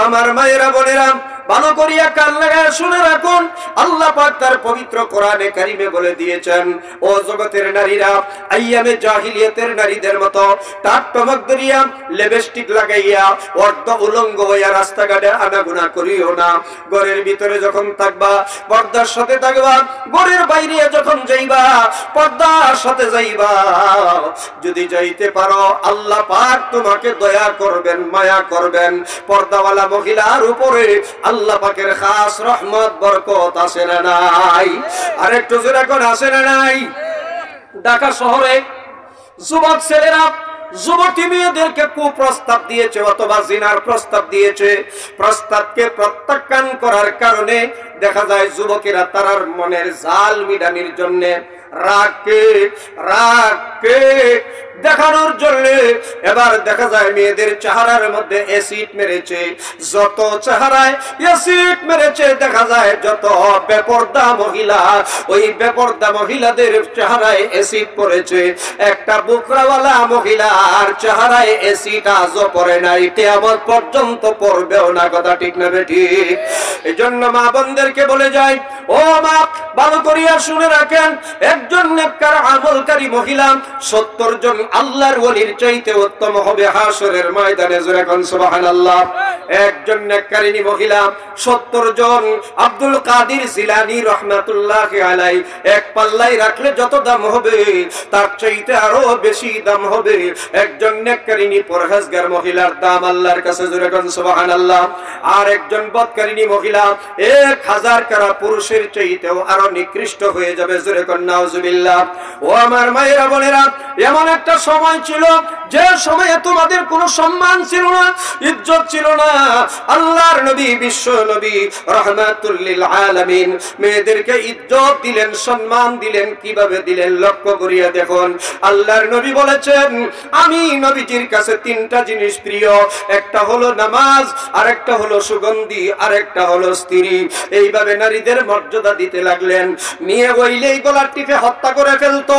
আমার মায়েরা বোনেরা, ভালো করিয়া কান লাগায় শুনে রাখুন, আল্লাহ পাক তার পবিত্র কোরআনে কারিমে বলে দিয়েছেন, ও জগতের নারীরা, আইয়ামে জাহিলিয়াতের নারীদের মতো টাকটমক করিয়া লিপস্টিক লাগাইয়া অর্ধ উলঙ্গ হইয়া রাস্তাঘাটে আনাগোনা করিও না। ঘরের ভিতরে যখন থাকবা পর্দার সাথে থাকবা, ঘরের বাইরে যখন যাইবা পর্দার সাথে যাইবা। যদি যাইতে পারো আল্লাহ পাক তোমাকে দয়া করবেন, মায়া করবেন। পর্দাওয়ালা মহিলার উপরে আল্লাহ পাকের খাস রহমত বরকত আছে না নাই? আর একটু জোরে কোন আছে না নাই? ঢাকা শহরে যুবক ছেলেরা যুবতী মেয়েদেরকে কুপ্রস্তাব দিয়েছে অথবা জিনার প্রস্তাব দিয়েছে। প্রস্তাবকে প্রত্যাখ্যান করার কারণে দেখা যায় যুবকেরা তার মনের জাল মিটানোর জন্য রাগকে দেখানোর জন্য এবার দেখা যায় মেয়েদের চেহারার মধ্যে অ্যাসিড মেরেছে। যত চেহারায় অ্যাসিড মেরেছে দেখা যায় যত বেপরদা মহিলা, ওই বেপরদা মহিলাদের চেহারায় অ্যাসিড পড়েছে। একটা বুকরাওয়ালা মহিলার চেহারায় অ্যাসিড আজও পড়ে নাই, কিয়ামত পর্যন্ত পড়বেও না। কথা ঠিক না ঠিক? এজন্য মা বোনদেরকে বলে যায়, ও মা, ভালো করিয়া শুনে রাখেন, একজন নেককার আমলকারী মহিলা 70 জন আল্লাহর ওলির চাইতে উত্তম হবে হাশরের ময়দানে। জোরে কোন সুবহানাল্লাহ। একজন নেককারিনী মহিলা 70 জন আব্দুল কাদের জিলানী রাহমাতুল্লাহি আলাইহি এক পাল্লাই রাখলে যত দাম হবে তার চাইতে আরো বেশি দাম হবে একজন নেককারিনী পরহেজগার মহিলার দাম আল্লাহর কাছে। জোরে কোন সুবহানাল্লাহ। আর একজন বদকারিনী মহিলা 1000 কারা পুরুষের চাইতেও আরো নিকৃষ্ট হয়ে যাবে। জোরে কোন নাউজুবিল্লাহ। ও আমার মায়েরা বোনেরা, এমন একটা সময় ছিল যে সময়ে তোমাদের কোনো সম্মান ছিল না, ইজ্জত ছিল না। আল্লাহর নবী, বিশ্ব নবী রাহমাতুল লিল আলামিন মেয়েদেরকে ইজ্জত দিলেন, সম্মান দিলেন। কিভাবে দিলেন লক্ষ্য করিয়া দেখুন। আল্লাহর নবী বলেছেন, আমি নবীজির কাছে 3টা জিনিস প্রিয়, একটা হলো নামাজ, আরেকটা হলো সুগন্ধি, আরেকটা হলো স্ত্রী। এইভাবে নারীদের মর্যাদা দিতে লাগলেন। মেয়ে হইলেই গলা টিপে হত্যা করে ফেলতো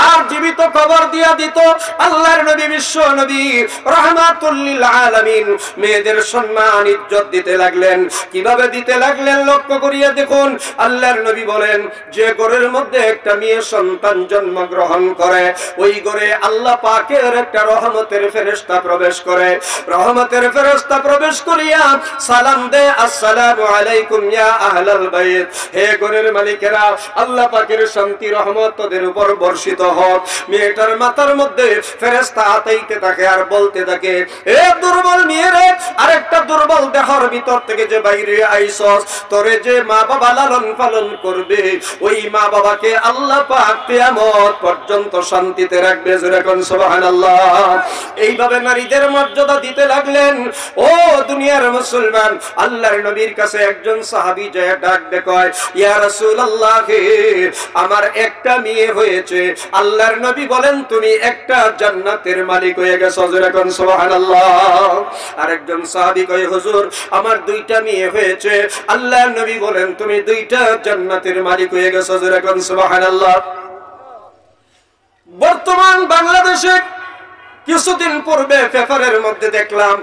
আর জীবিত কবর দিয়া দিত। আল্লাহর নবী, বিশ্ব নবী রাহমাতুল লিল আলামিন মেয়েদের সম্মান ইজ্জত দিতে লাগলেন। কিভাবে দিতে লাগলেন লক্ষ্য করিয়া দেখুন। আল্লাহর নবী বলেন, যে ঘরের মধ্যে একটা মেয়ে সন্তান জন্মগ্রহণ করে ওই ঘরে আল্লাহ পাকের একটা রহমতের ফেরেশতা প্রবেশ করে। রহমতের ফেরেশতা প্রবেশ করিয়া সালাম দেয়, আসসালামু আলাইকুম ইয়া আহলাল বাইত, হে ঘরের মালিকেরা, আল্লাহ পাকের শান্তি রহমত তোদের উপর বর্ষিত হোক। মেয়েটার মাথার মধ্যে ফেরেশতা আতাইতে থাকে আর বলতে থাকে, এ দুর্বল মেয়েরে, আরেকটা দুর্বল দেহর ভিতর থেকে যে বাইরে আইছস, তোরে যে মা বাবা লালন পালন করবে ওই মা বাবাকে আল্লাহ পাক কিয়ামত পর্যন্ত শান্তিতে রাখবে। জোরে কোন সুবহানাল্লাহ। এইভাবে নারীদের মর্যাদা দিতে লাগলেন। ও দুনিয়ার মুসলমান, আল্লাহর নবীর কাছে একজন সাহাবী যায়, ডাক দেয়, ইয়া রাসূলুল্লাহ, আমার একটা মেয়ে হয়েছে। আল্লাহর নবী বলেন, তুমি একটা জান্নাতের মালিক হয়ে গেছো। জোরে কোন সুবহানাল্লাহ। আরেকজন সাহাবী কয়, হুজুর, আমার 2টা মেয়ে হয়েছে। আল্লাহর নবী বলেন, তুমি 2টা জান্নাতের মালিক হয়ে গেছো। জোরে কোন সুবহানাল্লাহ। বর্তমান বাংলাদেশে কিছুদিন পূর্বে পেপারের মধ্যে দেখলাম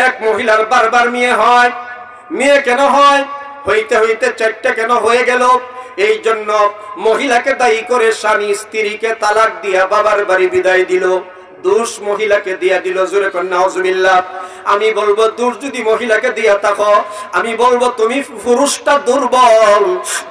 এক মহিলার বারবার মেয়ে হয়। মেয়ে কেন হয়? হইতে হইতে 4টা কেন হয়ে গেল? এই জন্য মহিলাকে দায়ী করে স্বামী স্ত্রীকে তালাক দিয়া বাবার বাড়ি বিদায় দিল। দোষ মহিলাকে দিয়া দিল। জোরে কোন নাউজুবিল্লাহ। আমি বলবো, দোষ যদি মহিলাকে দিয়া থাকো, আমি বলবো তুমি পুরুষটা দুর্বল,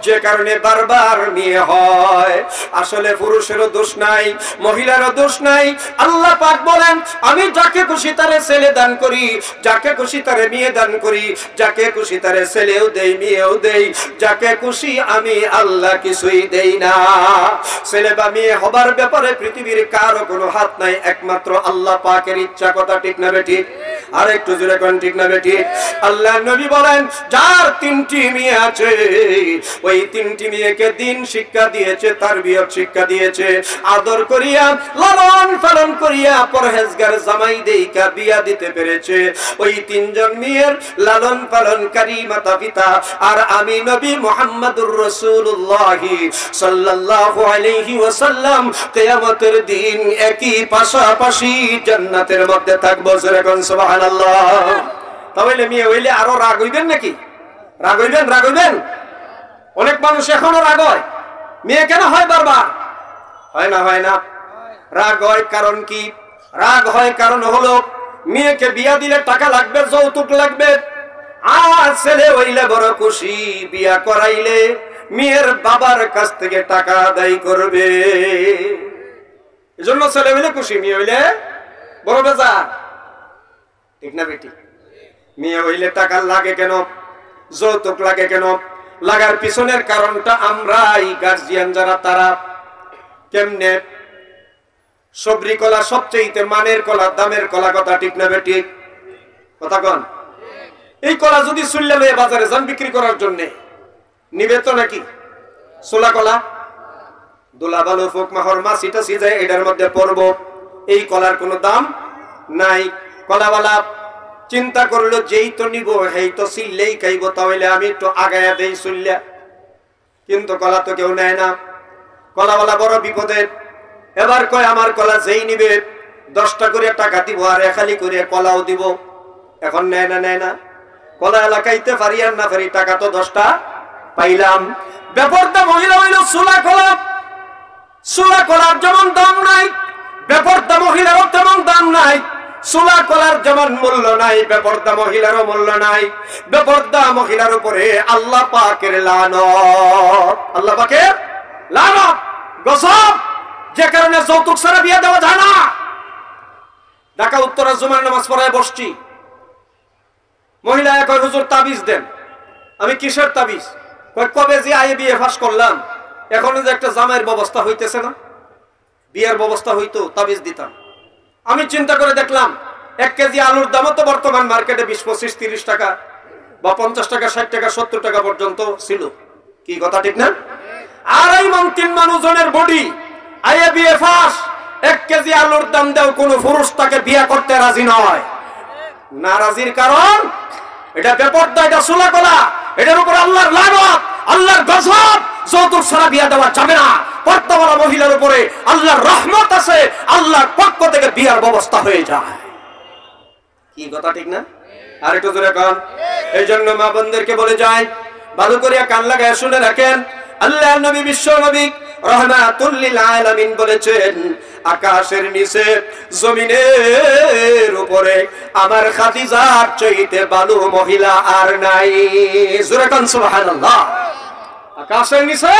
যে কারণে বারবার মেয়ে হয়। আসলে পুরুষেরও দোষ নাই, মহিলারও দোষ নাই। আল্লাহ পাক বলেন, আমি যাকে খুশি তারে ছেলে দান করি, যাকে খুশি তারে মেয়ে দান করি, যাকে খুশি তারে ছেলেও দেই, মেয়েও দেই, যাকে খুশি আমি আল্লাহ কিছুই দেই না। ছেলে বা মেয়ে হবার ব্যাপারে পৃথিবীর কারো কোনো হাত নাই, একমাত্র আল্লাহ পাকের ইচ্ছা। কথা ঠিক না বেঠিক? আর একটু জোরে কোন ঠিক না বেঠিক? আল্লাহর নবী বলেন, যার 3টি মেয়ে আছে ওই 3টি মেয়েকে দিন শিক্ষা দিয়েছে, তারবিয়ত শিক্ষা দিয়েছে, আদর করিয়া লালন পালন করিয়া পরহেজগার জামাই দেইকা বিয়া দিতে পেরেছে। ওই 3 জন মেয়ের লালন পালনকারী মাতা পিতা আর আমি নবী মুহাম্মদুর রাসূলুল্লাহ সাল্লাল্লাহু আলাইহি ওয়াসাল্লাম কিয়ামতের দিন একই পাশাপাশি জান্নাতের মধ্যে থাকবো। জোরে কোন সুবহানাল্লাহ। তাহলে মেয়ে হইলে আরো রাগ হইবেন নাকি? রাগ হইবেন? অনেক মানুষ এখনো রাগ হয়। মেয়ে কেন হয় বারবার? হয় না। রাগ হয় কারণ কি? রাগ হয় কারণ হলো মেয়েকে বিয়া দিলে টাকা লাগবে, যৌতুক লাগবে। আর ছেলে হইলে বড় খুশি, বিয়া করাইলে মেয়ের বাবার কাছ থেকে টাকা আদায় করবে। এজন্য ছেলে হইলে খুশি, মেয়ে হইলে বড় বেজার। ঠিক না বেটি? মেয়ে হইলে টাকা লাগে কেন, যৌতুক লাগে কেন? লাগার পিছনের কারণটা আমরা এই গার্জিয়ান যারা, তারা কেমনে? সবরি কলা সবচেয়ে মানের কলা, দামের কলা, কথা ঠিক না বেটি? কথা কন। এই কলা যদি চুল্লা লয়ে বাজারে যান বিক্রি করার জন্য, নিবে তো নাকি? সোলা কলা দোলা বালু ফোক মাহর মাছি টাছি যায়, এটার মধ্যে পড়ব। এই কলার কোনো দাম নাই। কলাওয়ালা চিন্তা করলো যেই তো নিব সেই তো চিল্লেই খাইব, তাহলে আমি একটু আগায়া দেই চুল্লা। কিন্তু কলা তো কেউ নেয় না। কলাওয়ালা বড় বিপদে। এবার কয় আমার কলা যেই নিবে 10টা করে টাকা দিব আর একালি করে কলাও দিব। এখন নেয় না। কলা এলাকাইতে পারি আর না পারি, টাকা তো 10টা পাইলাম। ব্যাপারটা মহিলা হইল সোলা কলা। সোলা কলার যেমন দাম নাই, ব্যাপারটা মহিলারও তেমন দাম নাই। সোলা কলার যেমন মূল্য নাই, বেপরদা মহিলারও মূল্য নাই। বেপরদা মহিলার উপরে আল্লাহ পাকের লানত, আল্লাহ পাকের লানত, গজব, যে কারণে যৌতুক ছাড়া বিয়ে দেওয়া যায় না। ঢাকা উত্তরা জুমার নামাজ পড়ায় বসছি, মহিলা এখন হুজুর তাবিজ দেন। আমি কিসের তাবিজ? কবে যে আয়ে বিয়ে ফাঁস করলাম, এখনো যে একটা জামাইয়ের ব্যবস্থা হইতেছে না, বিয়ের ব্যবস্থা হইতো তাবিজ দিতাম। আমি চিন্তা করে দেখলাম 1 কেজি আলুর দামও তো বর্তমান মার্কেটে 20, 25, 30 টাকা বা 50 টাকা, 60 টাকা, 70 টাকা পর্যন্ত ছিল। কি কথা ঠিক না? আর এই 3 মানুষজনের বডি আয়ে বিয়ে ফাঁস, 1 কেজি আলুর দাম দেও, কোন পুরুষ তাকে বিয়ে করতে রাজি নয়। না রাজির কারণ এটা বেপরদা, এটা সোলা কলা, এটার উপর আল্লাহর লানত, আল্লাহর গজব। যৌতুক ছাড়া বিয়ে দেওয়া যাবে না। পর্দাওয়ালা মহিলার উপরে আল্লাহর রহমত আছে, আল্লাহর পক্ষ থেকে বিয়ার ব্যবস্থা হয়ে যায়। কি কথা ঠিক না? আর একটু জোরে কান। এই জন্য মা বোনদেরকে বলে যায়, ভালো করে কান লাগায় শুনে রাখেন। আল্লাহর নবী, বিশ্ব নবী রাহমাতুল লিল আলামিন বলেছেন, আকাশের নিচে জমিনের উপরে আমার খাদিজার চাইতে ভালো মহিলা আর নাই। জোরে কান সুবহানাল্লাহ। আকাশের নিচে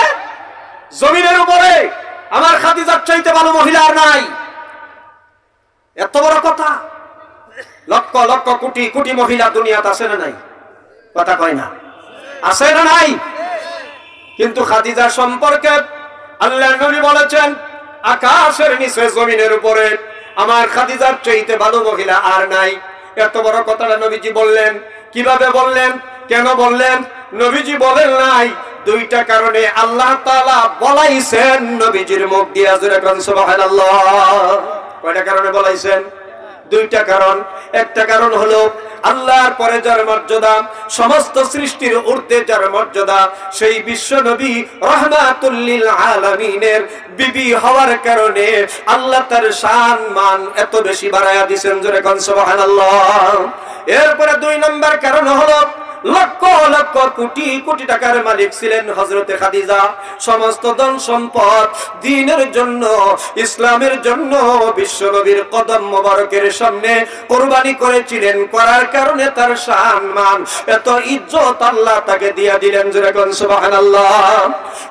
জমিনের উপরে আমার খাদিজার চাইতে ভালো মহিলা আর নাই। এত বড় কথা। লক্ষ লক্ষ কোটি কোটি মহিলা দুনিয়াতে আছে না নাই? কথা কয় না, আছে না নাই? কিন্তু খাদিজা সম্পর্কে আল্লাহর নবী বলেছেন, আকাশের নিচে জমিনের উপরে আমার খাদিজার চাইতে ভালো মহিলা আর নাই। এত বড় কথাটা নবীজি বললেন। কিভাবে বললেন, কেন বললেন? নবীজি বলেন নাই, 2টা কারণে আল্লাহ তাআলা বলাইছেন নবীজির মুখ দিয়ে। সুবহানাল্লাহ। কয়টা কারণে বলাইছেন? 2টা কারণ। একটা কারণ হলো আল্লাহর পরে যার মর্যাদা, সমস্ত সৃষ্টির ঊর্ধ্বে যার মর্যাদা, সেই বিশ্ব নবী রাহমাতুল লিল আলামিনের বিবি হওয়ার কারণে আল্লাহ তার শান মান এত বেশি বাড়ায়া দিবেন। জোরে কোন সুবহানাল্লাহ। এরপরে 2 নম্বর কারণ হলো লক্ষ লক্ষ কোটি কোটি টাকার মালিক ছিলেন হযরতে খাদিজা। সমস্ত ধন সম্পদ দ্বীনের জন্য, ইসলামের জন্য বিশ্ব নবীর কদম মোবারকের সামনে কুরবানি করেছিলেন। করার কারণে তার সম্মান, এত ইজ্জত আল্লাহ তাকে দিয়ে দিলেন। জোরে কোন সুবহানাল্লাহ।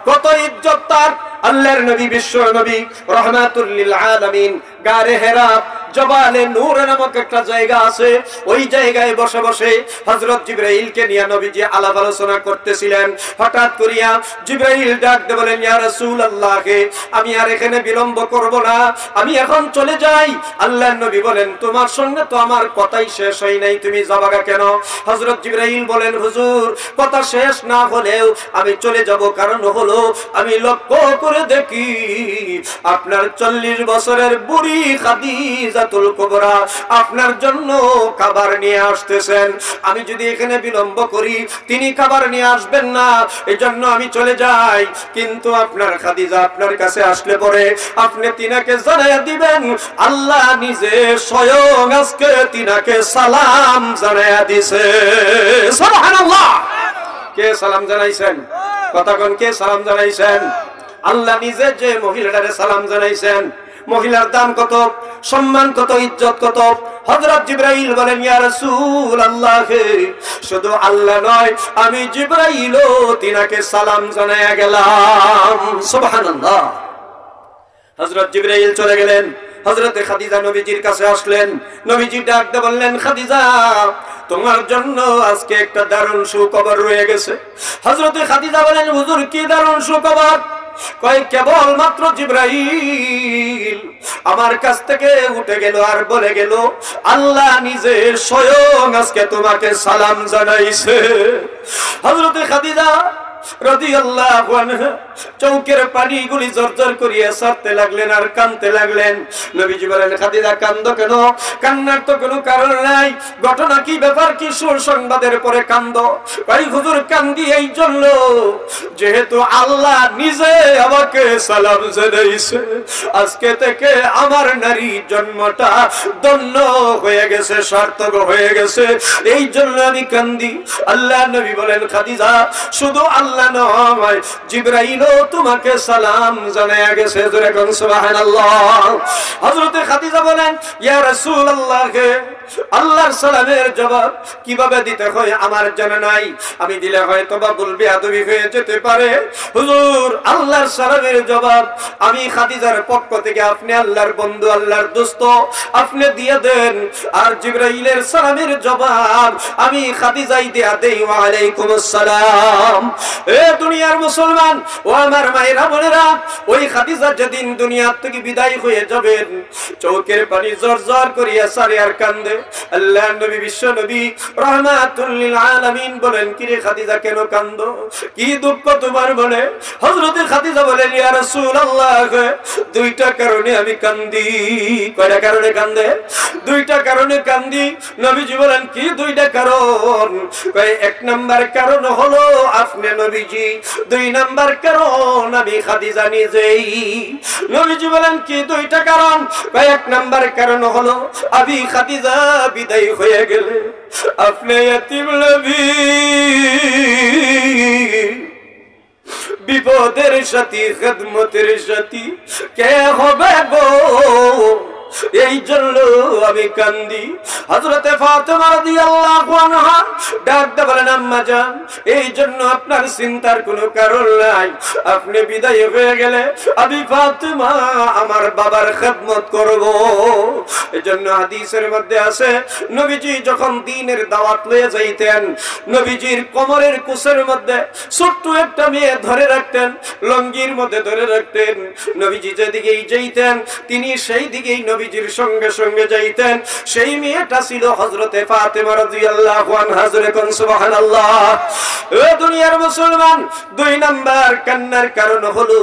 কত ইজ্জত তার! আল্লাহর নবী, বিশ্ব নবী রাহমাতুল লিল আলামিন গারে হেরা জবালে নূর নামক একটা জায়গা আছে। ওই জায়গায় বসে বসে হযরত জিবরাইলকে নিয়ে নবীজি আলাপ আলোচনা করতেছিলেন। হঠাৎ করিয়া জিবরাইল ডাক দিয়ে বলেন, ইয়া রাসূলুল্লাহ, আমি আর এখানে বিলম্ব করব না, আমি এখন চলে যাই। আল্লাহর নবী বলেন, তোমার সঙ্গে তো আমার কথাই শেষ হয় নাই, তুমি যাবাগা কেন? হযরত জিবরাইল বলেন, হুজুর, কথা শেষ না হলেও আমি চলে যাব। কারণ হলো আমি লক্ষ্য করে দেখি আপনার 40 বছরের বুড়ি খাদিজা খদিজাতুল কুবরা আপনার জন্য খাবার নিয়ে আসতেছেন। আমি যদি এখানে বিলম্ব করি তিনি খাবার নিয়ে আসবেন না, এজন্য আমি চলে যাই। কিন্তু আপনার খাদিজা আপনার কাছে আসলে পরে আপনি তিনাকে জানাইয়া দিবেন আল্লাহ নিজে স্বয়ং আজকে তিনাকে সালাম জানাইয়া দিছে। সুবহানাল্লাহ। কে সালাম জানাইছেন? কথা কোন, কে সালাম জানাইছেন? আল্লাহ নিজে যে মহিলাটারে সালাম জানাইছেন। মহিলার দাম কত, সম্মান কত, ইজ্জত কত। হযরত জিবরাইল বলেন ইয়া রাসূলুল্লাহ, শুধু আল্লাহ নয় আমি জিবরাইলও তিনাকে সালাম জানাইয়া গেলাম। সুবহানাল্লাহ। হযরত জিবরাইল চলে গেলেন, হযরতে খাদিজা নবীজির কাছে আসলেন। নবীজি ডাক দিয়ে বললেন খাদিজা তোমার জন্য আজকে একটা দারুণ সুখবর রয়ে গেছে। হযরতে খাদিজা বলেন হুজুর কি দারুণ সুখবর? কয় কেবল মাত্র জিবরাইল আমার কাছ থেকে উঠে গেল আর বলে গেল আল্লাহ নিজে স্বয়ং আজকে তোমাকে সালাম জানাইছে। হযরতে খাদিজা রাদিয়াল্লাহু আনহা চৌকের পানিগুলি জর্জর করিয়া সারতে লাগলেন আর কাঁদতে লাগলেন। নবীজি বলেন খাদিজা কাঁদো কেন? কান্নার তো কোনো কারণ নাই। ঘটনা কি, ব্যাপার কি? সুসংবাদের পরে কাঁদো? ভাই হুজুর কান্দি এই জন্য যেহেতু আল্লাহ নিজে আমাকে সালাম জানাইছে, আজকে থেকে আমার নারী জন্মটা ধন্য হয়ে গেছে, সার্থক হয়ে গেছে, এই জন্য আমি কান্দি। আল্লাহ নবী বলেন খাদিজা শুধু আল্লাহ নয় জিবরাইলও তোমাকে সালাম জানায়া গেছে। জোরে কোন সুবহানাল্লাহ। হযরতে খাদিজা বলেন ইয়া রাসূলুল্লাহ, আল্লাহর সালামের জবাব কিভাবে দিতে হয় আমার জানা নাই। আমি দিলে হয়তো বা বলবে আদবি হয়ে যেতে পারে। হুজুর আল্লাহর সালামের জবাব আমি খাদিজার পক্ষ থেকে আপনি আল্লাহর বন্ধু, আল্লাহর দোস্ত, আপনি দিয়ে দেন। আর জিবরাইলের সালামের জবাব আমি খাদিজাই দিয়া দেই। ওয়া আলাইকুমুস সালাম। এ দুনিয়ার মুসলমান ও আমার মায়েরা বোনেরা, ওই খাদিজা যেদিন দুনিয়া থেকে বিদায় হয়ে যাবেন চৌকের পানি জর্জর করিয়া সারে আর কান্দে। আল্লাহ নবী বিশ্ব নবী রাহমাতুল লিল আলামিন বলেন কিরে খাদিজা কেন কান্দো, কি দুঃখ তোমার মনে? হযরতে খাদিজা বলেন ইয়া রাসূলুল্লাহ দুইটা কারণে আমি কান্দি। কয়টা কারণে কান্দে? দুইটা কারণে কান্দি। নবীজি বলেন কি দুইটা কারণ? কয় এক নাম্বার কারণ হলো আপনি নবীজি, দুই নাম্বার কারণ আমি খাদিজা নিজেই। নবীজি বলেন কি দুইটা কারণ? কয় এক নাম্বার কারণ হলো আমি খাদিজা বিদায় হয়ে গেলে আপনি ইতিম নবী, বিপদের সাথী, খেদমতের সাথী কে হবে গো? এই জন্য আমি কান্দি। হযরতে ফাতেমা রাদিয়াল্লাহু আনহা ডাক দিয়ে বলেন আম্মা জান এই জন্য আপনার চিন্তার কোনো কারণ নাই। আপনি বিদায় হয়ে গেলে আমি ফাতেমা আমার বাবার খেদমত করব। এজন্য হাদিসের মধ্যে আছে নবীজি যখন দ্বীনের দাওয়াত লয়ে যাইতেন নবীজির কোমরের কুসের মধ্যে ছোট্ট একটা মেয়ে ধরে রাখতেন, লঙ্গির মধ্যে ধরে রাখতেন। নবীজি যেদিকেই যাইতেন তিনি সেই দিকেই নবীজির সঙ্গে সঙ্গে যাইতেন। সেই মেয়েটা ছিল হযরতে ফাতেমা রাদিয়াল্লাহু আনহা। জোরে কোন সুবহানাল্লাহ। ও দুনিয়ার মুসলমান, দুই নাম্বার কান্নার কারণ হলো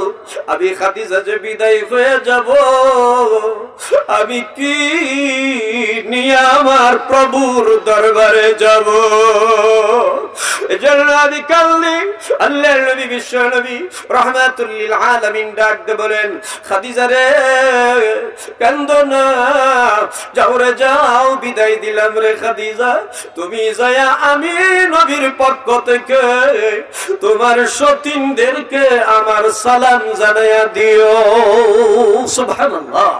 আমি খাদিজা যে বিদায় হয়ে যাব আমি কি নিয়ে আমার প্রভুর দরবারে যাব। এজন্য আমি কান্দি। আল্লাহর নবী বিশ্ব নবী রাহমাতুল লিল আলামিন ডাক দিয়ে বলেন খাদিজা রে কান্দো না, যাও রে যাও, বিদায় দিলাম রে খাদিজা। তুমি যায়া আমি নবীর পক্ষ থেকে তোমার সতীনদেরকে আমার সালাম জানাইয়া দিও। সুবহানাল্লাহ।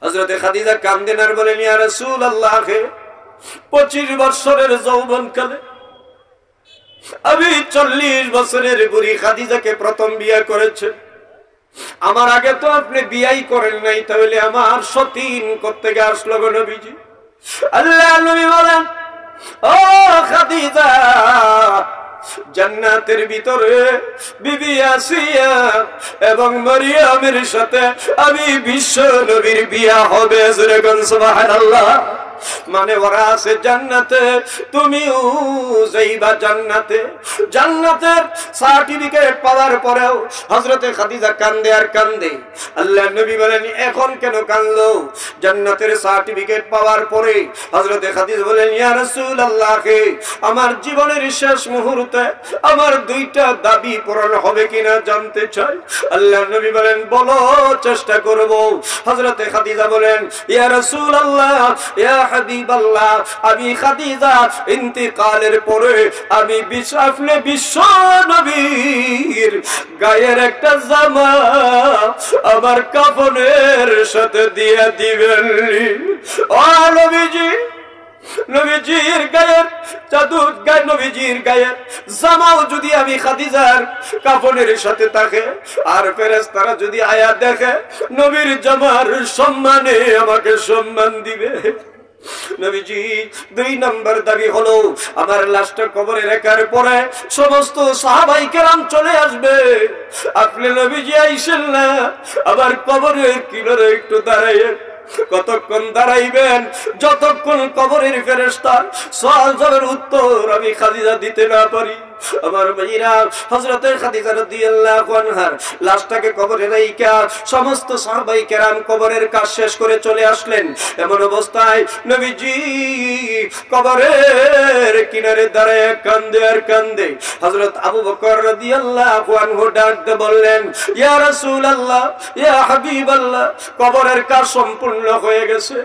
হযরতে খাদিজা কান্দেন আর বলেন ইয়া রাসূলুল্লাহ 25 বছরের যৌবনকালে আমি 40 বছরের বুড়ি খাদিজাকে প্রথম বিয়ে করেছে। আমার আগে তো আপনি বিয়াই করেন নাই, তাহলে আমার সতীন করতে গিয়ে আসলো গো নবীজি। আল্লাহ নবী বলেন ও খাদিজা জান্নাতের ভিতরে বিবি আসিয়া এবং মরিয়মের সাথে আমি বিশ্ব নবীর বিয়া হবে। সুবহানাল্লাহ। মানে ওরা আছে জান্নাতে, তুমিও যাইবা জান্নাতে। জান্নাতের সার্টিফিকেট পাওয়ার পরেও হযরতে খাদিজা কান্দে আর কান্দে। আল্লাহর নবী বলেন, এখন কেন কান্দলো? জান্নাতের সার্টিফিকেট পাওয়ার পরে হযরতে খাদিজা বলেন, ইয়া রাসূলুল্লাহ, আমার জীবনের শেষ মুহূর্তে আমার দুইটা দাবি পূরণ হবে কিনা জানতে চাই। আল্লাহর নবী বলেন, বলো, চেষ্টা করব। হযরতে খাদিজা বলেন, ইয়া রাসূলুল্লাহ, ইয়া হাবিবাল্লাহ, আমি খাদিজা ইন্তিকালের পরে আমি বিশ্ব নবীর গায়ের একটা জামা আমার কাফনের সাথে দিয়ে দিবেন। ও নবীজি, নবীজির গায়ের চাদর, নবীজির গায়ের জামাও যদি আমি খাদিজার কাফনের সাথে থাকে, আর ফেরেশতারা যদি আয়া দেখে নবীর জামার সম্মানে আমাকে সম্মান দিবে। নবীজি 2 নম্বর দাবি হলো, আমার লাশটা কবরে রাখার পরে সমস্ত সাহাবায়ে কেরাম চলে আসবে। আপনি নবীজি আইসেন না, আবার কবরের কিনারে একটু দাঁড়াইয়ে কতক্ষণ দাঁড়াইবেন? যতক্ষণ কবরের ফেরেশতা সওয়াল জবাবের উত্তর আমি খাদিজা দিতে না পারি। আমার ভাইরা, হযরতে খাদিজা রাদিয়াল্লাহু আনহার লাশটাকে কবরে রাইখা সমস্ত সাহাবায়ে কেরাম কবরের কাজ শেষ করে চলে আসলেন। এমন অবস্থায় নবীজি কবরের কিনারে দাঁড়ায় কান্দে আর কান্দে। হযরত আবু বকর রাদিয়াল্লাহু আনহু ডাকতে বললেন, ইয়া রাসূলুল্লাহ, ইয়া হাবিবাল্লাহ, কবরের কাজ সম্পূর্ণ হয়ে গেছে,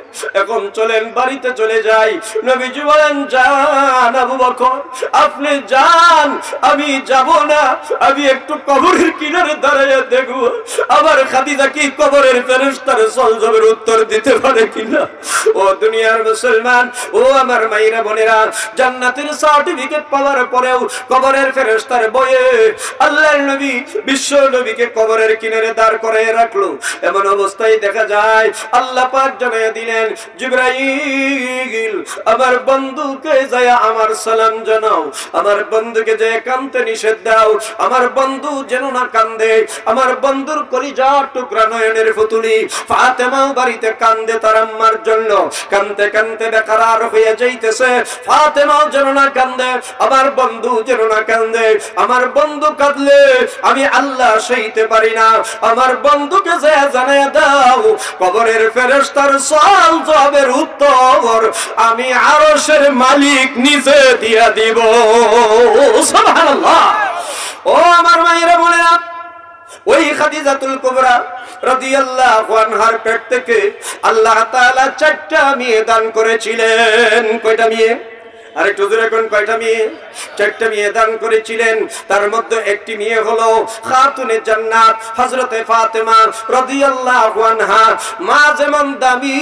এখন চলেন বাড়িতে চলে যাই। নবীজি বলেন, যান আবু বকর, আপনি যান, আমি যাব না, আমি একটু কবরের কিনারে দাঁড়াইয়া দেখব আবার খাদিজা কি কবরের ফেরেশতার সওয়ালের উত্তর দিতে পারে কিনা। ও দুনিয়ার মুসলমান, ও আমার মায়েরা বোনেরা, জান্নাতের সার্টিফিকেট পাওয়ার পরেও কবরের ফেরেশতার ভয়ে আল্লাহর নবী বিশ্ব নবীকে কবরের কিনারে দাঁড় করিয়ে রাখলো। এমন অবস্থায় দেখা যায় আল্লাহ পাক জানিয়ে দিলেন, জিবরাইল, আমার বন্ধুকে যায় আমার সালাম জানাও, আমার বন্ধুকে যে কাঁদতে নিষেধ দাও, আমার বন্ধু যেন না কান্দে। আমার বন্ধুর কলিজার টুকরা নয়নের পুতুলি ফাতেমাও বাড়িতে কান্দে তার আম্মার জন্য, কাঁদতে কাঁদতে বেকরার হয়ে যাইতেছে। ফাতেমাও যেন না কান্দে, আমার বন্ধু যেন না কান্দে। আমার বন্ধু কাঁদলে আমি আল্লাহ সইতে পারি না। আমার বন্ধুকে যে জানিয়ে দাও কবরের ফেরেশতার সওয়াল জবাবের উত্তর আমি আরশের মালিক নিজে দিয়া দিব। সুবহানাল্লাহ। ও আমার মায়েরা বোনেরা, ওই খাদিজাতুল কুবরা রাদিয়াল্লাহু আনহার পেট থেকে আল্লাহ তাআলা 4টা মেয়ে দান করেছিলেন। কয়টা মেয়ে? আর একটু জোরে কোন, কয়টা মেয়ে? 4টা মেয়ে দান করেছিলেন। তার মধ্যে একটি মেয়ে হলো খাতুনে জান্নাত হযরতে ফাতেমা রাদিয়াল্লাহু আনহা। মা যেমন দামি,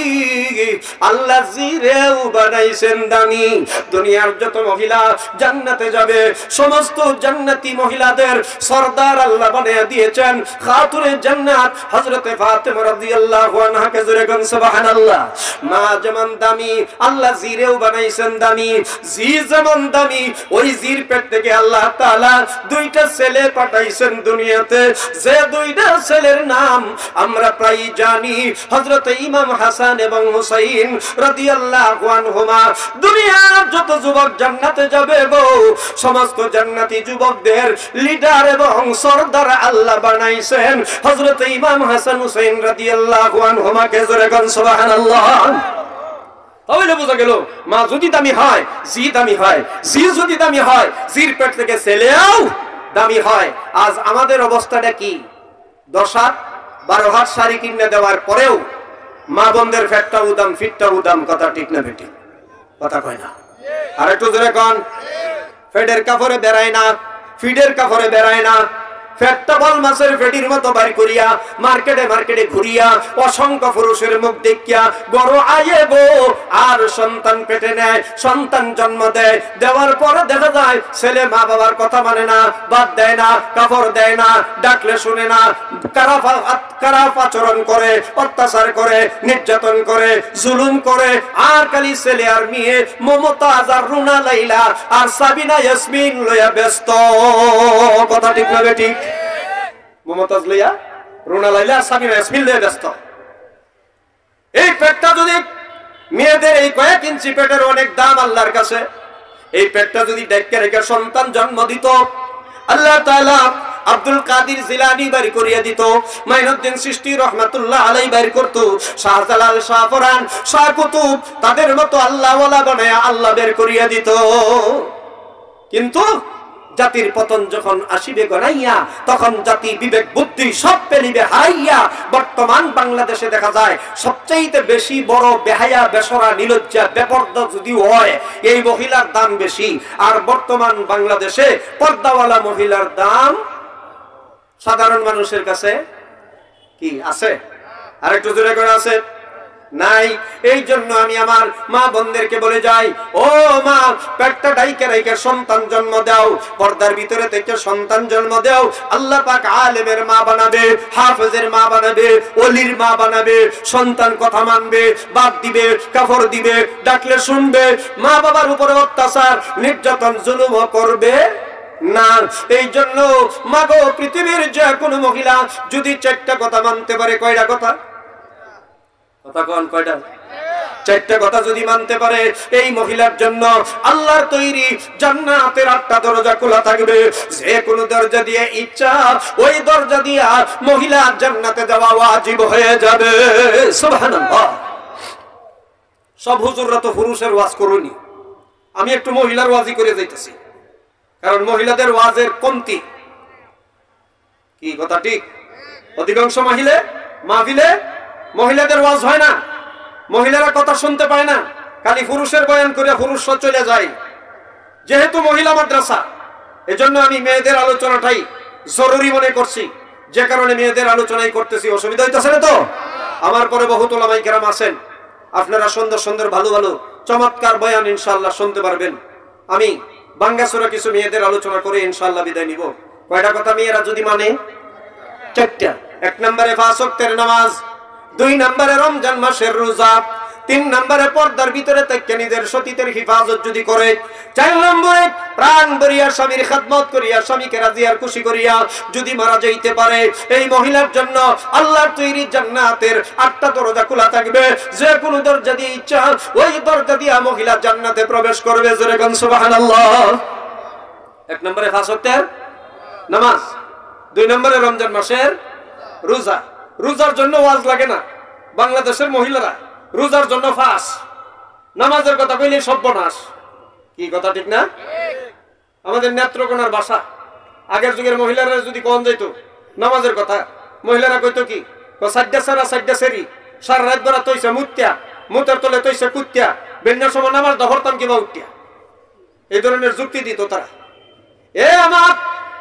আল্লাহ জিরেও বানাইছেন দামি। দুনিয়ার যত মহিলা জান্নাতে যাবে সমস্ত জান্নাতি মহিলাদের সরদার আল্লাহ বানিয়ে দিয়েছেন খাতুনে জান্নাত হযরতে ফাতেমা রাদিয়াল্লাহু আনহাকে। জোরে কোন সুবহানাল্লাহ। মা যেমন দামি, আল্লাহ জিরেও বানাইছেন দামি। জি যেমন দামি, ওই জির পেট থেকে আল্লাহ তাআলা 2টা ছেলে পাঠাইছেন দুনিয়াতে, যে 2টা ছেলের নাম আমরা প্রায় জানি, হযরত ইমাম হাসান এবং হুসাইন রাদিয়াল্লাহু আনহুমা। দুনিয়ার যত যুবক জান্নাতে যাবে গো, সমস্ত জান্নাতি যুবকদের লিডার এবং সরদার আল্লাহ বানাইছেন হযরত ইমাম হাসান হুসাইন রাদিয়াল্লাহু আনহুমাকে। জোরে কোন সুবহানাল্লাহ। তাহলে বোঝা গেল, মা যদি দামি হয়, জি দামি হয়। জি যদি দামি হয়, জির পেট থেকে ছেলেও দামি হয়। আজ আমাদের অবস্থাটা কি? 10 হাত 12 হাত শাড়ি কিনে দেওয়ার পরেও মা বোনদের ফেটটা উদাম, ফিটটা উদাম। কথা ঠিক না বেটি? কথা কয় না? আর একটু জোরে কোন। ফেটের কাপড়ে বেড়ায় না, ফিটের কাপড়ে বেড়ায় না। ফেটটা বল মাছের ফেটির মতো বাড়ি করিয়া মার্কেটে মার্কেটে ঘুরিয়া অসংখ্য পুরুষের মুখ দেখিয়া বড় আয়ে গো আর সন্তান পেটে নেয়, সন্তান জন্ম দেয়। দেওয়ার পরে দেখা যায় ছেলে মা বাবার কথা মানে না, বাদ দেয় না, কাপড় দেয় না, ডাকলে শুনে না, খারাপ আচরণ করে, অত্যাচার করে, নির্যাতন করে, জুলুম করে। আর খালি ছেলে আর মেয়ে মমতাজ আর রুনা লাইলা আর সাবিনা ইয়াসমিন লইয়া ব্যস্ত। কথা ঠিক না বেটি? মমতাজ লইয়া, রুনা লাইলা, সাবিনা ইয়াসমিন লইয়া ব্যস্ত। এই পেটটা যদি মেয়েদের এই কয়েক ইঞ্চি পেটের অনেক দাম আল্লাহর কাছে। এই পেটটা যদি ডেকে রেখে সন্তান জন্ম দিত, আল্লাহ তাআলা আব্দুল কাদির জিলানী বাড়ি করিয়া দিত, মাইনুদ্দিন চিশতি রহমাতুল্লাহ আলাইহি বাড়ি করত, শাহজালাল, শাহফরান, শাহ কুতুব তাদের মতো আল্লাহ ওয়ালা বানায়া আল্লাহ বের করিয়া দিত। কিন্তু জাতির পতন যখন আসিবে গনাইয়া, তখন জাতি বিবেক বুদ্ধি সব পেলিবে হারাইয়া। বর্তমান বাংলাদেশে দেখা যায় সবচাইতে বেশি বড় বেহায়া, বেসরা, নিলজ্জা, বেপরদা যদি হয়, এই মহিলার দাম বেশি। আর বর্তমান বাংলাদেশে পর্দাওয়ালা মহিলার দাম সাধারণ মানুষের কাছে কি আছে? আর একটু জোরে করে আছে নাই? এই জন্য আমি আমার মা বোনদেরকে বলে যাই, ও মা, পেটটা ডাইকে রাইকে সন্তান জন্ম দাও, পর্দার ভিতরে থেকে সন্তান জন্ম দাও। আল্লাহ পাক আলেমের মা বানাবে, হাফেজের মা বানাবে, ওলির মা বানাবে। সন্তান কথা মানবে, বাদ দিবে, কাফর দিবে, ডাকলে শুনবে, মা বাবার উপরে অত্যাচার, নির্যাতন, জুলুম করবে না। এই জন্য মাগো, পৃথিবীর যে কোনো মহিলা যদি চারটা কথা মানতে পারে, কয়টা কথা? কথা কোন কয়টা? চারটা কথা যদি মানতে পারে, এই মহিলার জন্য আল্লাহর তৈরি জান্নাতের 8টা দরজা খোলা থাকবে। যে কোনো দরজা দিয়ে ইচ্ছা ওই দরজা দিয়ে মহিলা জান্নাতে যাওয়া ওয়াজিব হয়ে যাবে। সুবহানাল্লাহ। সব হুজুররা তো পুরুষের ওয়াজ করুনি, আমি একটু মহিলার ওয়াজই করে যাইতেছি, কারণ মহিলাদের ওয়াজের কমতি। কি কথা ঠিক? অধিকাংশ মাহফিলে মহিলাদের ওয়াজ হয় না, মহিলারা কথা শুনতে পায় না, খালি পুরুষের বয়ান করে পুরুষ চলে যায়। যেহেতু মহিলা মাদ্রাসা, এজন্য আমি মেয়েদের আলোচনাটাই জরুরি মনে করছি, যে কারণে মেয়েদের আলোচনাই করতেছি। অসুবিধা হইতেছে না তো? আমার পরে বহুত উলামায়ে কেরাম আছেন, আপনারা সুন্দর সুন্দর ভালো ভালো চমৎকার বয়ান ইনশাআল্লাহ শুনতে পারবেন। আমি বাঙ্গাসুরা কিছু মেয়েদের আলোচনা করে ইনশাআল্লাহ বিদায় নিব। কয়টা কথা মেয়েরা যদি মানে? 4টা। 1 নম্বরে 5 ওয়াক্তের নামাজ, 2 নম্বরে রমজান মাসের রোজা, 3 নম্বরে পর্দার ভিতরে থেকে নিজের সতীতের হিফাজত যদি করে, 4 নম্বরে প্রাণ ভরিয়া স্বামীর খেদমত করিয়া, স্বামীকে রাজি আর খুশি করিয়া যদি মারা যাইতে পারে, এই মহিলার জন্য আল্লাহর তৈরি জান্নাতের 8টা দরজা খোলা থাকবে। যে কোনো দরজা দিয়ে ইচ্ছা ওই দরজা দিয়ে মহিলা জান্নাতে প্রবেশ করবে। জোরে গান সুবহানাল্লাহ। 1 নম্বরে 5 ওয়াক্তের নামাজ, 2 নম্বরে রমজান মাসের রোজা। রোজার জন্য ওয়াজ লাগে না, বাংলাদেশের মহিলারা রোজার জন্য ফাঁস, নামাজের কথা কইলে সর্বনাশ। কি কথা ঠিক না? আমাদের নেত্রকোনার ভাষা, আগের যুগের মহিলারা যদি কোন যাইতো নামাজের কথা, মহিলারা কইতো কি? সাইডা সারা সাইডা সেরি, সারা রাত বেড়া তৈছে মুত্যা, মুতের তলে তৈছে কুত্যা, বেন্যার সময় নামাজ ধরতাম কিবা উঠিয়া, এই ধরনের যুক্তি দিত তারা। আমার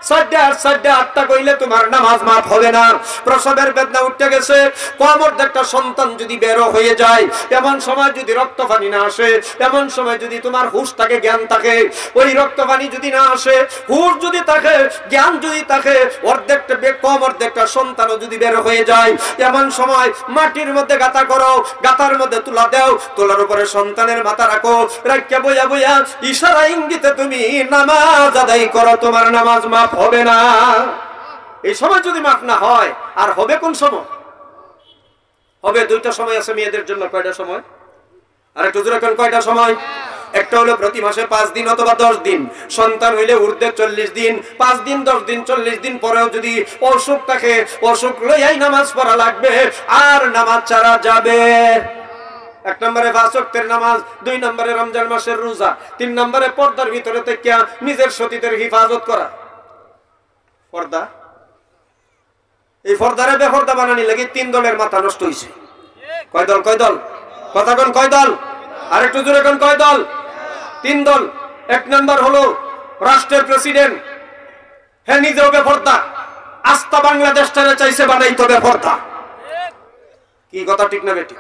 8টা কইলে তোমার নামাজ মাফ হবে না। প্রসবের বেদনা উঠে গেছে, কোমর একটা সন্তান যদি বের হয়ে যায়, এমন সময় যদি রক্ত পানি না আসে, এমন সময় যদি তোমার হুঁশ থাকে, জ্ঞান থাকে, ওই রক্ত পানি যদি না আসে, হুঁশ যদি থাকে, জ্ঞান যদি থাকে, অর্ধেকটা কোমর একটা সন্তানও যদি বের হয়ে যায়, এমন সময় মাটির মধ্যে গাঁথা করো, গাঁথার মধ্যে তুলা দাও, তোলার উপরে সন্তানের মাথা রাখো, রাখকে বইয়া বইয়া ইশারা ইঙ্গিতে তুমি নামাজ আদায় করো, তোমার নামাজ মাফ হবে না। এই সময় যদি মাফ না হয়, আর হবে কোন সময়? হবে 2টা সময় আছে মেয়েদের জন্য। কয়টা সময়? আর একটু জোরে কোন কয়টা সময়? একটা হলো প্রতি মাসে 5 দিন অথবা 10 দিন, সন্তান হইলে ঊর্ধ্বে 40 দিন, 5 দিন 10 দিন 40 দিন পরেও যদি অসুখ থাকে, অসুখ লইয়াই নামাজ পড়া লাগবে, আর নামাজ ছাড়া যাবে। 1 নম্বরে 5 ওয়াক্তের নামাজ, 2 নম্বরে রমজান মাসের রোজা, 3 নম্বরে পর্দার ভিতরে থেকে নিজের সতীতের হিফাজত করা। পর্দা, এই পর্দারে বেপর্দা বানানি লাগে 3 দলের মাথা নষ্ট হইছে। কয় দল? কয় দল? কথা কোন কয় দল? আর একটু জোরে কোন কয় দল? 3 দল। 1 নম্বর হলো রাষ্ট্রের প্রেসিডেন্ট, হ্যাঁ নিজেও বেপর্দা, আস্থা বাংলাদেশটারে চাইছে বানাইতে বেপর্দা। কি কথা ঠিক না বেটি?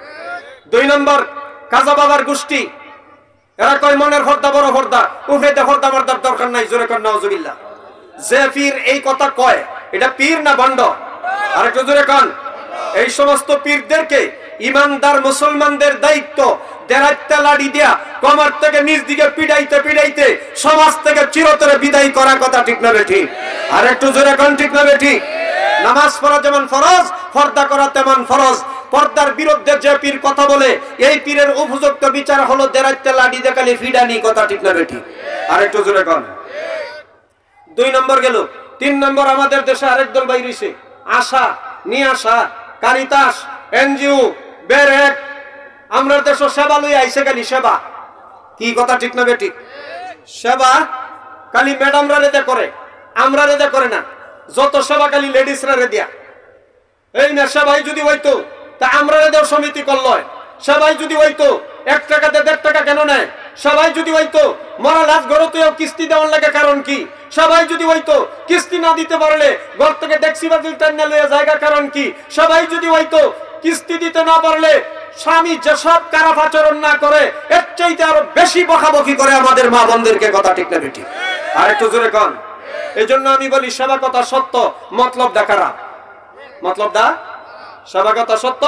2 নম্বর কাজা বাবার গোষ্ঠী, এরা কয় মনের পর্দা বড় পর্দা, উফেতে পর্দা মর্দার দরকার নাই। জোরে কোন নাউজুবিল্লাহ। যে পীর এই কথা কয়, এটা পীর না ভণ্ড? আর একটু জোরে কোন। এই সমস্ত পীরদেরকে ইমানদার মুসলমানদের দায়িত্ব দেরাইতে লাড়ি দিয়া কমর থেকে নিচ দিকে পিড়াইতে পিড়াইতে সমাজ থেকে চিরতরে বিদায় করা। কথা ঠিক না বেঠিক? আর একটু জোরে কোন ঠিক না বেঠিক? নামাজ পড়া যেমন ফরজ, পর্দা করা তেমন ফরজ। পর্দার বিরুদ্ধে যে পীর কথা বলে এই পীরের উপযুক্ত বিচার হলো দেরাইতে লাডি দেখালি ফিডানি, কথা ঠিক না বেঠিক? আর একটু জোরে কোন। 2 নম্বর গেল। 3 নম্বর, আমাদের দেশে আরেক দল বাইরেছে, আশা নিয়াশা কারিতাস এনজিও বেরেক। আমরা দেশ সেবা লই আইছে খালি সেবা, কি কথা ঠিক না বেঠিক? সেবা খালি ম্যাডামরা রেদে করে, আমরা রেদে করে না। যত সেবা খালি লেডিসরা রে দিয়া। এই না সেবাই যদি হইতো তা আমরা রেদেও সমিতি করলো। সেবাই যদি হইতো 1 টাকাতে 1.5 টাকা কেন নেয়? সবাই যদি হইতো মরা লাশ গড়তেও কিস্তি দেওয়ার লাগে, কারণ কি? সবাই যদি হইতো কিস্তি না দিতে পারলে ঘর থেকে ট্যাক্সি বাতিল টান্না লইয়া জায়গা, কারণ কি? সবাই যদি হইতো কিস্তি দিতে না পারলে স্বামী যেসব খারাপ আচরণ না করে এর চাইতে আরো বেশি বকাবকি করে আমাদের মা বোনদেরকে, কথা ঠিক না বেঠিক? আর একটু জোরে কোন। এই জন্য আমি বলি সেবা কথা সত্য, মতলব দা খারাপ। মতলব দা সেবা কথা সত্য,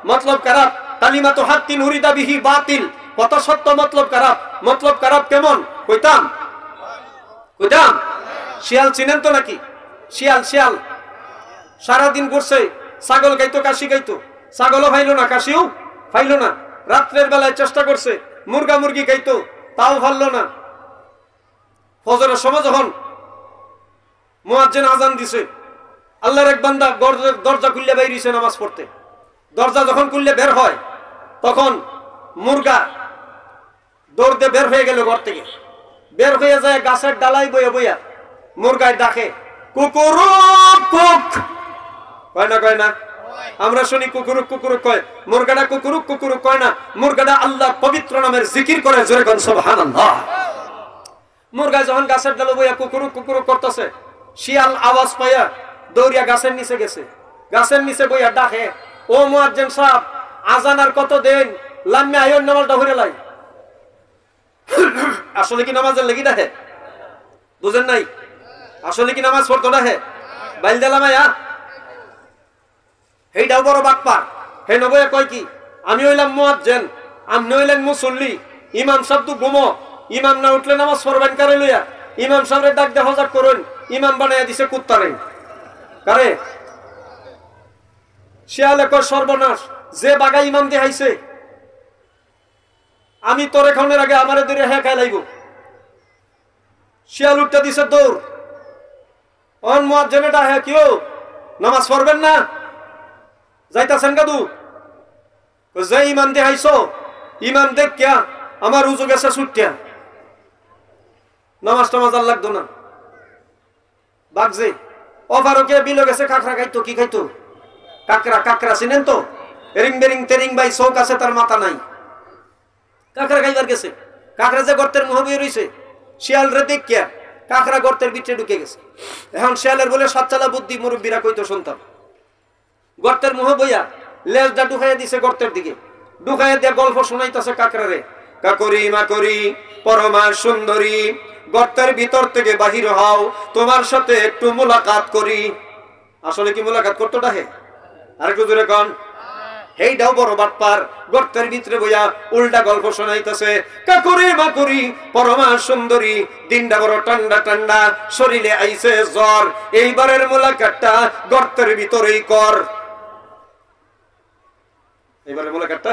মতলব খারাপ। কালিমাতু হাক্কিন উরিদা বিহি বাতিল, কথা সত্য মতলব খারাপ। মতলব খারাপ কেমন কইতাম? শিয়াল চিনেন তো নাকি? শিয়াল শিয়াল সারাদিন ঘুরছে, ছাগল গাইতো কাশি গাইতো, ছাগলও ফাইলো না কাশিও ফাইলো না। রাত্রের বেলায় চেষ্টা করছে মুরগা মুরগি গাইতো, তাও ফাললো না। ফজরের সময় যখন মুয়াজ্জিন আজান দিছে, আল্লাহর এক বান্দা দরজা খুললে বাইরেছে নামাজ পড়তে। দরজা যখন খুললে বের হয় তখন মুরগা দৌড়তে বের হয়ে গেল ঘর থেকে। বের হয়ে যায় গাছের ডালাই বইয়া বইয়া মুরগায় ডাকে কুকুরুক কুক, কয় না কয় না? আমরা শুনি কুকুরুক কুকুরুক কয়, মুরগাটা কুকুরুক কুকুরুক কয় না, মুরগাটা আল্লাহর পবিত্র নামের জিকির করে, জোরে কোন সুবহানাল্লাহ। মুরগা যখন গাছের ডালে বইয়া কুকুরুক কুকুরুক করতেছে, শিয়াল আওয়াজ পাইয়া দৌড়িয়া গাছের নিচে গেছে। গাছের নিচে বইয়া ডাকে, ও মুয়াজ্জিন সাহেব, আজান আর কত দিন? লাম্মে আয়ন নামাজটা হইরে লাই। আসলে কি নামাজের লেগি ডাকে? বুঝেন নাই? আসলে কি নামাজ পড়তো ডাকে? বাইল দিলাম আয়া, হেইটাও বড় বাটপার। হে নবয়ে কয় কি, আমি হইলাম মুয়াজ্জিন, আপনি হইলেন মুসল্লি, ইমাম সাহেব তো ঘুমো, ইমাম না উঠলে নামাজ পড়বেন কারে লইয়া? ইমাম সাহেবের ডাক দিয়ে হজাক করুন, ইমাম বানাইয়া দিছে কুত্তারে। কারে? শিয়ালে কয় সর্বনাশ, যে বাগা ইমাম দেখাইছে, আমি তোর এখানের আগে আমারে ধরে হ্যাঁ খাই লাইব। শিয়াল উঠতে দিছে দৌড়। অন মুয়াজ্জিনে ডাকে, কিও নামাজ পড়বেন না? যাইতাছেন কাদু? যে ইমাম দেখাইছো, ইমাম দেখ কিয়া আমার উজু গেছে ছুটিয়া, নামাজ টামাজ আর লাগতো না। বাগজে অফারকে বিলো গেছে কাঁকড়া খাইতো। কি খাইতো? কাঁকড়া। কাঁকড়া চিনেন তো? এরিং বেরিং তেরিং ভাই চৌক আছে, তার মাথা নাই। কাঁকড়া খাইবার গেছে, কাঁকড়া যে গর্তের মুহ বই রইছে, শিয়াল রে দেখিয়া কাঁকড়া গর্তের ভিতরে ঢুকে গেছে। এখন শিয়ালের বলে সাতচালা বুদ্ধি, মুরব্বীরা কইতো শুনতাম। গর্তের মুহ বইয়া লেজটা ঢুকাইয়া দিছে গর্তের দিকে, ঢুকাইয়া দিয়া গল্প শোনাইতেছে কাঁকড়ারে। কাকরি মাকরি পরমা সুন্দরী, গর্তের ভিতর থেকে বাহির হও, তোমার সাথে একটু মুলাকাত করি। আসলে কি মুলাকাত করতো ডাহে? আরেকটু দূরে কন। হেইটাও বড় বাটপার, গর্তের ভিতরে বইয়া উল্টা গল্প শোনাইতেছে। কাকুরি মাকুরি পরমা সুন্দরী, দিনটা বড় ঠান্ডা ঠান্ডা, শরীরে আইছে জ্বর, এইবারের মুলাকাতটা গর্তের ভিতরেই কর। এইবারের মুলাকাতটা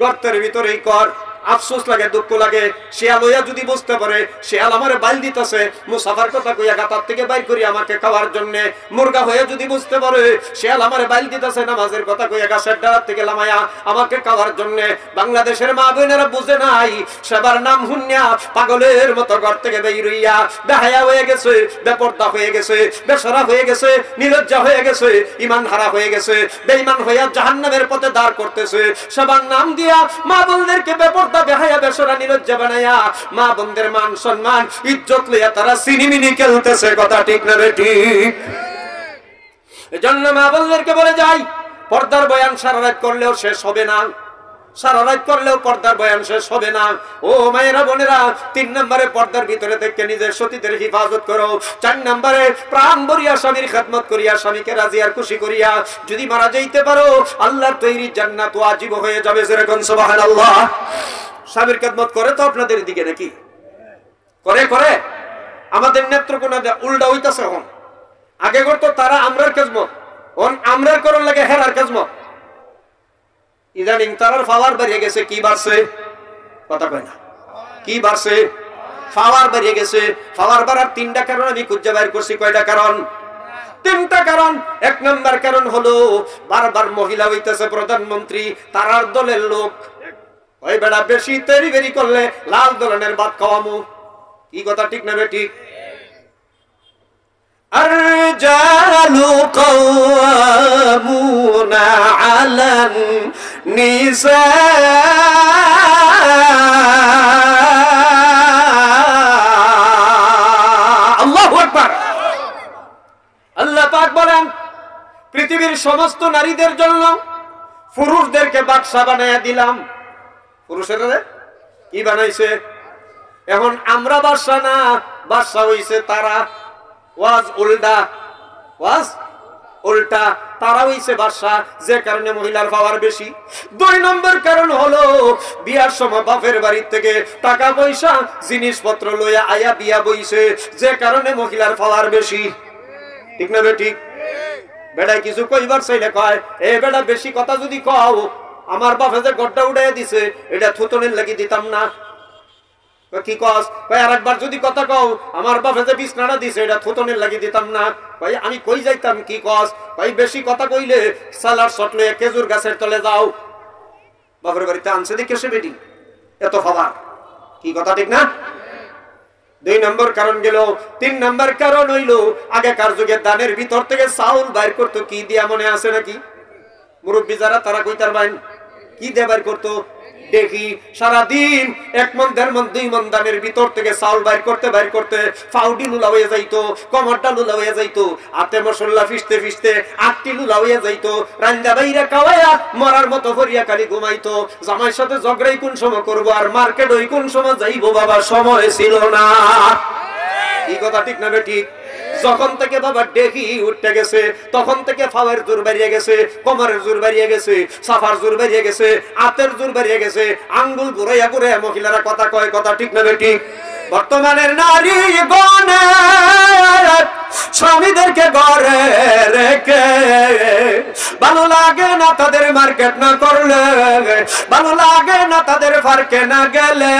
গর্তের ভিতরেই কর। আফসোস লাগে, দুঃখ লাগে। শিয়াল হইয়া যদি বুঝতে পারে শিয়াল আমারে বাইল দিতেছে, মুসাফার কথা কইয়া গাতার থেকে বাইর করি আমাকে খাওয়ার জন্য। মুরগা হইয়া যদি বুঝতে পারে শিয়াল আমারে বাইল দিতেছে নামাজের কথা কইয়া গাছের ডালার থেকে লামায়া আমাকে খাওয়ার জন্য। বাংলাদেশের মা বোনেরা বুঝে নাই, সেবার নাম হুন্যা পাগলের মতো ঘর থেকে বের হইয়া বেহায়া হয়ে গেছে, বেপর্দা হয়ে গেছে, বেসরা হয়ে গেছে, নিলজ্জা হয়ে গেছে, ইমান হারা হয়ে গেছে, বেঈমান হইয়া জাহান্নামের পথে দাঁড় করতেছে। সেবার নাম দিয়া মা বোনদেরকে বেপর্দা বেহায়া বেসরা নিলজ্জা বানায়া মা বোনদের মান সম্মান ইজ্জত লইয়া তারা সিনিমিনি খেলতেছে, কথা ঠিক না ঠিক? এজন্য মা বোনদেরকে বলে যাই, পর্দার বয়ান সারা রাত করলেও শেষ হবে না, সারা রাত করলেও পর্দার বয়ান শেষ হবে না। ও মায়েরা বোনেরা, 3 নম্বরে পর্দার ভিতরে থেকে নিজের সতীদের হিফাজত করো। 4 নম্বরে প্রাণ ভরিয়া স্বামীর খেদমত করিয়া স্বামীকে রাজি আর খুশি করিয়া যদি মারা যাইতে পারো, আল্লাহর তৈরি জান্নাত ওয়াজিব হয়ে যাবে। যেরকম সুবহানাল্লাহ। স্বামীর খেদমত করে তো আপনাদের দিকে নাকি? করে করে আমাদের নেত্রকোনা উল্টা হইতাছে। এখন আগে করতো তারা আমরার খেদমত, আমরার করার লাগে হেরার খেদমত। ইদানিং তারার পাওয়ার বেরিয়ে গেছে। কি বাড়ছে? কথা কয় না। কি বাড়ছে? পাওয়ার বেরিয়ে গেছে। পাওয়ার বাড়ার তিনটা কারণ আমি খুঁজে বের করছি। কয়টা কারণ? তিনটা কারণ। এক নাম্বার কারণ হলো বারবার মহিলা হইতেছে প্রধানমন্ত্রী, তারার দলের লোক। ওই বেড়া বেশি তেরি বেরি করলে লাল দলনের ভাত খাওয়ামু। কি কথা ঠিক না বেঠিক? আর-রিজালু কাওয়ামুনা আলান নিসা। আল্লাহু আকবার। আল্লাহ পাক বলেন পৃথিবীর সমস্ত নারীদের জন্য পুরুষদেরকে বাদশা বানায়া দিলাম। পুরুষেরা কি বানাইছে? এখন আমরা বাদশা না, বাদশা হইছে তারা। ওয়াজ উল্টা, ওয়াজ উল্টা। তারা হইছে বাদশা, যে কারণে মহিলার পাওয়ার বেশি। দুই নম্বর কারণ হলো বিয়ার সময় বাপের বাড়ির থেকে টাকা পয়সা জিনিসপত্র লইয়া আয়া বিয়া বইছে, যে কারণে মহিলার পাওয়ার বেশি। ঠিক না বেঠিক? বেড়ায় কিছু কইবার চাইলে কয়, এ বেড়া বেশি কথা যদি কও, আমার বাপে যে গড্ডা উড়াইয়া দিছে এটা থুতনের লাগি দিতাম না। কি কস? কয় আরেকবার যদি কথা কও, আমার বাপে যে বিছনাটা দিছে এটা থুতনের লাগি দিতাম না। কয় আমি কই যাইতাম? কি কস? কয় বেশি কথা কইলে সালার শট লইয়া খেজুর গাছের তলে যাও। বাপের বাড়িতে আনছে দেখে সে বেটি এত খাবার। কি কথা ঠিক না? দুই নম্বর কারণ গেল। তিন নম্বর কারণ হইল আগেকার যুগে দানের ভিতর থেকে চাউল বাইর করতো। কি দিয়া মনে আছে নাকি? মুরব্বী যারা তারা কইতার বাইন কি দিয়ে বাইর করতো? দেখি সারাদিন 1 মণ 1.5 মণ 2 মণ দানের ভিতর থেকে চাউল বাইর করতে ফাউডি লুলা হয়ে যাইতো, কমরটা লুলা হয়ে যাইতো, আতে মশলা ফিসতে ফিসতে আটটি লুলা হয়ে যাইতো। রান্দা বাইরা খাওয়াইয়া মরার মতো ফরিয়া খালি ঘুমাইতো। জামাইয়ের সাথে ঝগড়াই কোন সময় করবো আর মার্কেট ওই কোন সময় যাইবো, বাবা সময় ছিল না। কি কথা ঠিক না বেঠিক? যখন থেকে বাবা ডেকি উঠতে গেছে তখন থেকে ফাওয়ার জোর বাড়িয়ে গেছে, কোমরের জোর বাড়িয়ে গেছে, সাফার জোর বাড়িয়ে গেছে, হাতের জোর বাড়িয়ে গেছে, আঙ্গুল ঘুরাইয়া ঘুরে মহিলারা কথা কয়। কথা ঠিক না বেঠিক? বর্তমানের নারী গণে স্বামীদেরকে ঘরে রেখে ভালো লাগে না তাদের মার্কেট না করলে, ভালো লাগে না তাদের পার্কে না গেলে,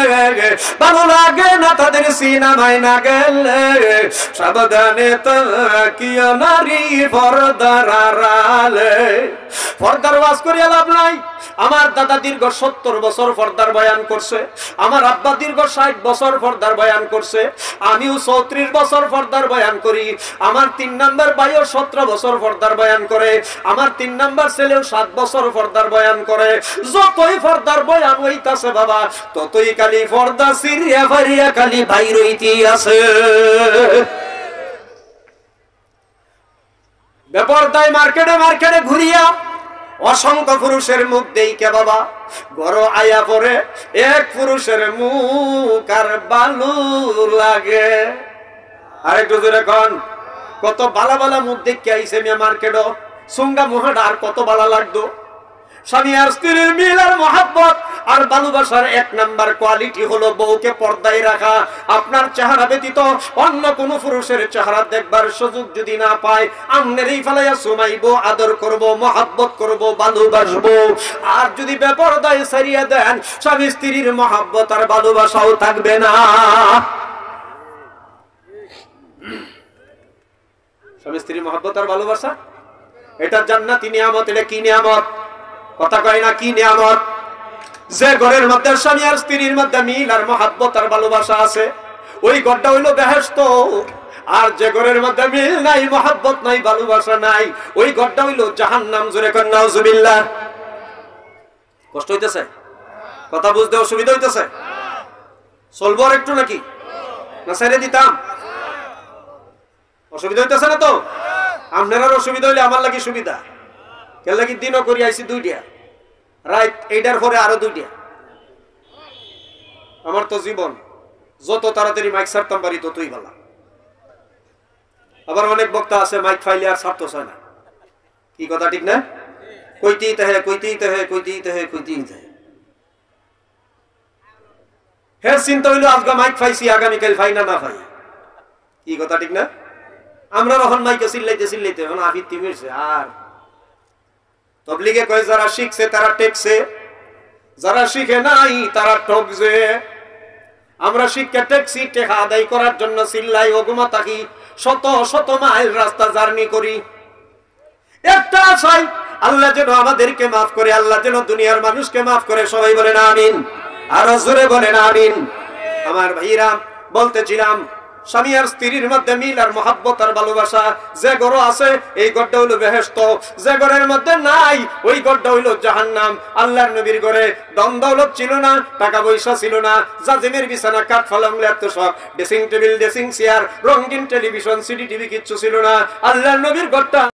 ভালো লাগে না তাদের সিনেমায় না গেলে। সাবধানে তাকিয়া নারী পর্দার আড়ালে। পর্দার ওয়াজ করিয়া লাভ নাই। আমার দাদা দীর্ঘ 70 বছর পর্দার বয়ান করছে, আমার আব্বা দীর্ঘ 60 বছর পর্দার বয়ান করছে, আমিও 34 বছর পর্দার বয়ান করি, আমার 3 নাম্বার ভাইও 17 বছর পর্দার বয়ান করে, আমার 3 নাম্বার ছেলেও 7 বছর পর্দার বয়ান করে। যতই পর্দার বয়ান হইতাছে বাবা, ততই খালি পর্দা সিরিয়া ফারিয়া খালি বাইর হইতে আছে। বেপরদায় মার্কেটে মার্কেটে ঘুরিয়া অসংখ্য পুরুষের মুখ দেইকে বাবা বড় আয়া পরে এক পুরুষের মুখ আর ভালো লাগে। আরেকটু জোরে কন, কত বালা বালা মুখ দেখে আইছে মিয়া মার্কেটও। সুঙ্গা মুহাটা আর কত বালা লাগতো। স্বামী আর স্ত্রীর মিল আর মহাব্বত আর ভালোবাসার 1 নাম্বার কোয়ালিটি হলো বউকে পর্দায় রাখা। আপনার চেহারা ব্যতীত অন্য কোন পুরুষের চেহারা দেখবার সুযোগ যদি না পায়, আমনেরই ফেলাইয়া সুমাইবো, আদর করব, মহাব্বত করব, ভালোবাসবো। আর যদি বেপরদায় ছাড়িয়ে দেন, স্বামী স্ত্রীর মহাব্বত আর ভালোবাসাও থাকবে না। স্বামী স্ত্রীর মহাব্বত আর ভালোবাসা এটা জান্নাতি নিয়ামত। এটা কি নিয়ামত? কথা কয় না কি নিয়ামত? যে ঘরের মধ্যে স্বামী আর স্ত্রীর মধ্যে মিল আর মহাব্বত আর ভালোবাসা আছে, ওই ঘরটা হইলো বেহেশত। আর যে ঘরের মধ্যে মিল নাই, মহাব্বত নাই, ভালোবাসা নাই, ওই ঘরটা হইলো জাহান্নাম। জোরে কর নাউজুবিল্লাহ। কষ্ট হইতেছে? কথা বুঝতে অসুবিধা হইতেছে? চলবো আর একটু নাকি না ছেড়ে দিতাম? অসুবিধা হইতেছে না তো? আপনার অসুবিধা হইলে আমার লাগি সুবিধা। কে লাগি দিনও করি আইছি 2টা, রাইট 8টার পরে আরো 2টা। আমার তো জীবন, যত তাড়াতাড়ি মাইক ছাড়তাম পারি ততই ভালো। আবার অনেক বক্তা আছে মাইক ফাইলে আর ছাড়তে চায় না। কি কথা ঠিক না? কইতেই তো হ্যাঁ, কইতেই তো হ্যাঁ, কইতেই তো হ্যাঁ, কইতেই তো হ্যাঁ। হ্যাঁ চিন্তা হইলো আজকে মাইক ফাইছি, আগামীকাল ফাই না ফাই। কি কথা ঠিক না? আমরা যখন মাইকে চিল্লাইতে চিল্লাইতে এখন আফির তিমিরছে আর তবলিগে কয় যারা শিখছে তারা টেকছে, যারা শিখে নাই তারা ঠকছে। আমরা শিক্ষা ট্যাক্সি টেকা আদায় করার জন্য চিল্লাই ওগুমা থাকি, শত শত মাইল রাস্তা জার্নি করি। একটা আশাই আল্লাহ যেন আমাদেরকে মাফ করে, আল্লাহ যেন দুনিয়ার মানুষকে মাফ করে। সবাই বলেন আমিন, আরো জোরে বলেন আমিন। আমার ভাইরা বলতেছিলাম, স্বামী আর স্ত্রীর মধ্যে মিল আর মহাব্বত আর ভালোবাসা যে ঘর আছে এই ঘরটা হইল বেহেশত, যে ঘরের মধ্যে নাই ওই ঘরটা হইল জাহান্নাম। আল্লাহর নবীর ঘরে ধন দৌলত ছিল না, টাকা পয়সা ছিল না, জাজিমের বিছানা, কাঠ ফালং এত সব, ড্রেসিং টেবিল, ড্রেসিং চেয়ার, রঙিন টেলিভিশন, সিডি টিভি কিচ্ছু ছিল না। আল্লাহর নবীর ঘরটা